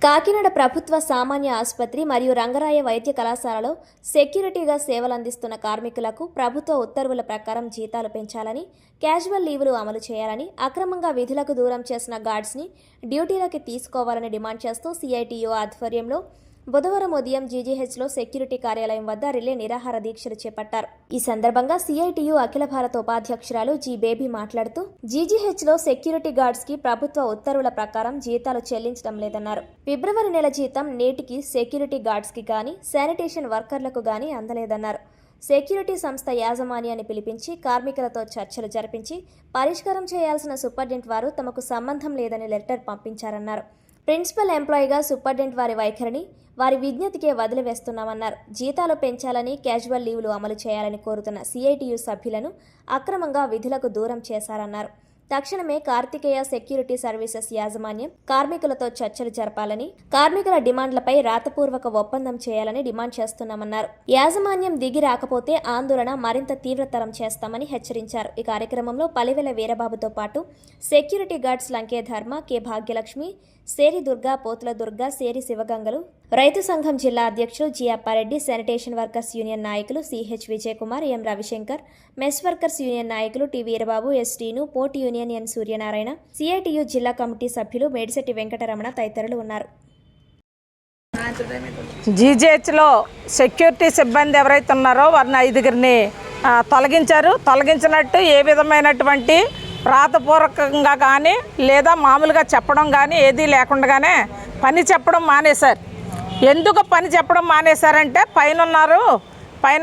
కాకినాడ ప్రభుత్వ సామాన్య ఆసుపత్రి మరియు రంగరాయ వైద్య కళాశాలలో సెక్యూరిటీగా సేవలందిస్తున్న కార్మికులకు ప్రభుత్వ ఉత్తర్వుల ప్రకారం జీతాలు పెంచాలని, క్యాజువల్ లీవులు అమలు చేయాలని, అక్రమంగా విధులకు దూరం చేసిన గార్డ్స్ని డ్యూటీలకి తీసుకోవాలని డిమాండ్ చేస్తూ సిఐటియు ఆధ్వర్యంలో బుధవారం ఉదయం జీజీహెచ్లో సెక్యూరిటీ కార్యాలయం వద్ద రిలే నిరాహార దీక్షలు చేపట్టారు. ఈ సందర్భంగా సిఐటియు అఖిల భారత ఉపాధ్యక్షురాలు జి బేబీ మాట్లాడుతూ జీజీహెచ్లో సెక్యూరిటీ గార్డ్స్ కి ప్రభుత్వ ఉత్తర్వుల ప్రకారం జీతాలు చెల్లించడం లేదన్నారు. ఫిబ్రవరి నెల జీతం నేటికి సెక్యూరిటీ గార్డ్స్ కి గాని, శానిటేషన్ వర్కర్లకు గాని అందలేదన్నారు. సెక్యూరిటీ సంస్థ యాజమాన్యాన్ని పిలిపించి కార్మికులతో చర్చలు జరిపించి పరిష్కారం చేయాల్సిన సూపరింటెండెంట్ వారు తమకు సంబంధం లేదని లెటర్ పంపించారన్నారు. ప్రిన్సిపల్ ఎంప్లాయీగా సూపరింటెండెంట్ వారి వైఖరిని వారి విజ్ఞతకే వదిలివేస్తున్నామన్నారు. జీతాలు పెంచాలని, క్యాజువల్ లీవులు అమలు చేయాలని కోరుతున్న సిఐటియు సభ్యులను అక్రమంగా విధులకు దూరం చేశారన్నారు. తక్షణమే కార్తికేయ సెక్యూరిటీ సర్వీసెస్ యాజమాన్యం కార్మికులతో చర్చలు జరపాలని, కార్మికుల డిమాండ్లపై రాతపూర్వక ఒప్పందం చేయాలని డిమాండ్ చేస్తున్నామన్నారు. యాజమాన్యం దిగి రాకపోతే ఆందోళన మరింత తీవ్రతరం చేస్తామని హెచ్చరించారు. ఈ కార్యక్రమంలో పలివెల వీరబాబుతో పాటు సెక్యూరిటీ గార్డ్స్ లంకే ధర్మ, కె భాగ్యలక్ష్మి, సేరి దుర్గా, పోతుల దుర్గా, సేరి శివగంగలు, రైతు సంఘం జిల్లా అధ్యక్షులు G Appa Reddy, sanitation workers union నాయకులు సిహెచ్ విజయ్ కుమార్, ఎం రవిశంకర్, మెస్ వర్కర్స్ యూనియన్ నాయకులు టి వీరబాబు, ఎస్ టీను, పోర్ట్ యూనియన్ ఎన్ సూర్యనారాయణ, సిఐటియు జిల్లా కమిటీ సభ్యులు మేడిశెట్టి వెంకటరమణ తదితరులు ఉన్నారు. జీజీహెచ్లో సెక్యూరిటీ సిబ్బంది ఎవరైతే ఉన్నారో వారిని 5గురిని తొలగించారు. తొలగించినట్టు ఏ విధమైనటువంటి రాతపూర్వకంగా కానీ లేదా మామూలుగా చెప్పడం కానీ ఏదీ లేకుండానే పని చెప్పడం మానేశారు. ఎందుకు పని చెప్పడం మానేశారంటే పైన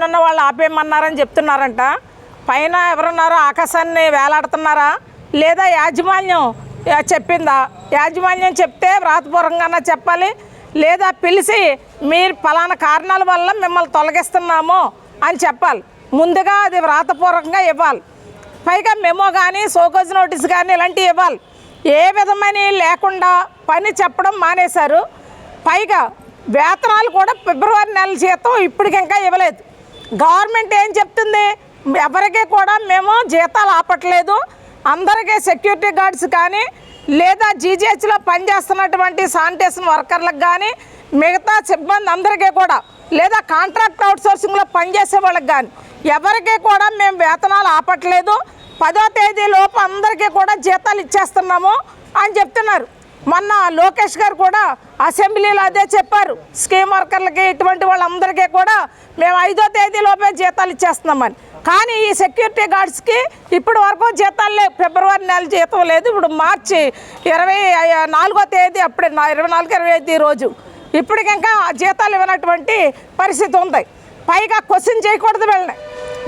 ఉన్న వాళ్ళు ఆపేయమన్నారని చెప్తున్నారంట. పైన ఎవరున్నారో ఆకాశాన్ని వేలాడుతున్నారా లేదా యాజమాన్యం చెప్పిందా? యాజమాన్యం చెప్తే రాతపూర్వకంగానే చెప్పాలి, లేదా పిలిచి మీరు ఫలానా కారణాల వల్ల మిమ్మల్ని తొలగిస్తున్నాము అని చెప్పాలి. ముందుగా అది రాతపూర్వకంగా ఇవ్వాలి. పైగా మెమో కానీ, సోకోజ్ నోటీస్ కానీ ఇలాంటివి ఇవ్వాలి. ఏ విధమైన లేకుండా పని చెప్పడం మానేశారు. పైగా వేతనాలు కూడా ఫిబ్రవరి నెల జీతం ఇప్పటికి ఇంకా ఇవ్వలేదు. గవర్నమెంట్ ఏం చెప్తుంది? ఎవరికి కూడా మేము జీతాలు ఆపట్లేదు, అందరికీ సెక్యూరిటీ గార్డ్స్ కానీ లేదా జీజీహెచ్లో పనిచేస్తున్నటువంటి శానిటేషన్ వర్కర్లకు కానీ మిగతా సిబ్బంది అందరికీ కూడా లేదా కాంట్రాక్ట్ అవుట్సోర్సింగ్లో పనిచేసే వాళ్ళకి కానీ ఎవరికి కూడా మేము వేతనాలు ఆపట్లేదు, 10వ తేదీ లోపు అందరికీ కూడా జీతాలు ఇచ్చేస్తున్నాము అని చెప్తున్నారు. మొన్న లోకేష్ గారు కూడా అసెంబ్లీలో అదే చెప్పారు. స్కీమ్ వర్కర్లకి ఇటువంటి వాళ్ళందరికీ కూడా మేము 5వ తేదీ లోపే జీతాలు ఇచ్చేస్తున్నామని. కానీ ఈ సెక్యూరిటీ గార్డ్స్కి ఇప్పటి వరకు జీతాలు లేవు. ఫిబ్రవరి నెల జీతం లేదు. ఇప్పుడు మార్చి 24వ తేదీ, అప్పుడే 24-25 రోజు ఇప్పటికి ఇంకా జీతాలు ఇవ్వనటువంటి పరిస్థితి ఉంది. పైగా క్వశ్చన్ చేయకూడదు, వీళ్ళని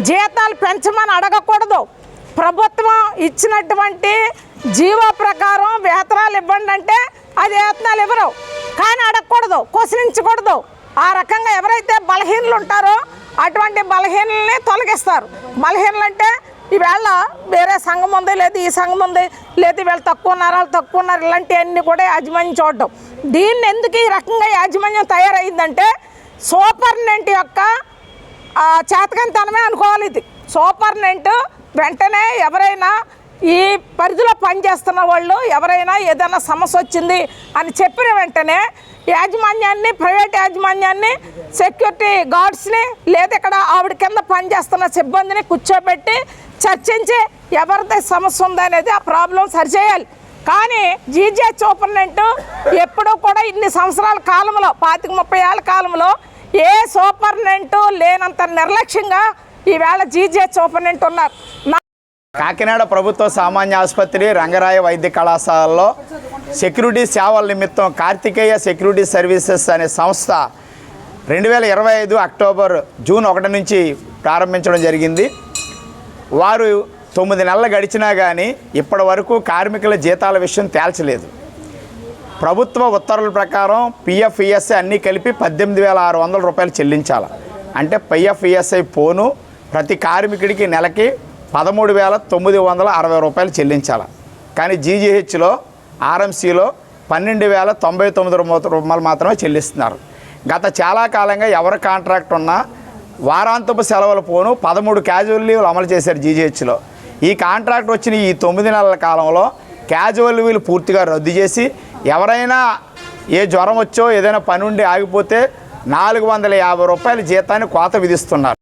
జీతాలు పెంచమని అడగకూడదు. ప్రభుత్వం ఇచ్చినటువంటి జీవో ప్రకారం వేతనాలు ఇవ్వండి అంటే అది వేతనాలు ఇవ్వరు. కానీ అడగకూడదు, క్వశ్చనించకూడదు. ఆ రకంగా ఎవరైతే బలహీనలు ఉంటారో అటువంటి బలహీనల్ని తొలగిస్తారు. బలహీనలు అంటే ఈవేళ వేరే సంఘం ఉంది, లేదు ఈ సంఘం ఉంది, లేదు వీళ్ళు తక్కువ ఉన్నారు, వాళ్ళు తక్కువ ఉన్నారు, ఇలాంటివన్నీ కూడా యాజమాన్యం చూడడం. దీన్ని ఎందుకు ఈ రకంగా యాజమాన్యం తయారైందంటే సూపరింటెండెంట్ యొక్క చేతకంతనమే అనుకోవాలి. ఇది సూపరింటెండెంట్ వెంటనే ఎవరైనా ఈ పరిధిలో పనిచేస్తున్న వాళ్ళు ఎవరైనా ఏదైనా సమస్య వచ్చింది అని చెప్పిన వెంటనే యాజమాన్యాన్ని, ప్రైవేట్ యాజమాన్యాన్ని, సెక్యూరిటీ గార్డ్స్ని లేదా ఇక్కడ ఆవిడ కింద పనిచేస్తున్న సిబ్బందిని కూర్చోబెట్టి చర్చించి ఎవరిది సమస్య ఉందనేది ఆ ప్రాబ్లం సరిచేయాలి. కానీ జీజీహెచ్ సూపరింటెండెంట్ ఎప్పుడూ కూడా ఇన్ని సంవత్సరాల కాలంలో 25-30 ఏళ్ళ కాలంలో ఏ సూపరింటెండెంట్ లేనంత నిర్లక్ష్యంగా ఈవేళ జీజీహెచ్ సూపరింటెండెంట్ ఉన్నారు. కాకినాడ ప్రభుత్వ సామాన్య ఆసుపత్రి రంగరాయ వైద్య కళాశాలలో సెక్యూరిటీ సేవల నిమిత్తం కార్తికేయ సెక్యూరిటీ సర్వీసెస్ అనే సంస్థ 2025 జూన్ 1 నుంచి ప్రారంభించడం జరిగింది. వారు 9 నెలలు గడిచినా కానీ ఇప్పటి వరకు కార్మికుల జీతాల విషయం తేల్చలేదు. ప్రభుత్వ ఉత్తర్వుల ప్రకారం పిఎఫ్, ఈఎస్ఐ అన్నీ కలిపి 18,600 రూపాయలు చెల్లించాలి. అంటే పిఎఫ్, ఈఎస్ఐ పోను ప్రతి కార్మికుడికి నెలకి 13,960 రూపాయలు చెల్లించాలి. కానీ జీజీహెచ్లో, ఆర్ఎంసీలో 12,099 రూపాయలు మాత్రమే చెల్లిస్తున్నారు. గత చాలా కాలంగా ఎవరి కాంట్రాక్ట్ ఉన్నా వారాంతపు సెలవుల పోను 13 క్యాజువల్ లీవ్లు అమలు చేశారు జీజీహెచ్లో. ఈ కాంట్రాక్ట్ వచ్చిన ఈ 9 నెలల కాలంలో క్యాజువల్ లీవ్లు పూర్తిగా రద్దు చేసి ఎవరైనా ఏ జ్వరం వచ్చో ఏదైనా పని ఉండి ఆగిపోతే 450 రూపాయల జీతాన్ని కోత విధిస్తున్నారు.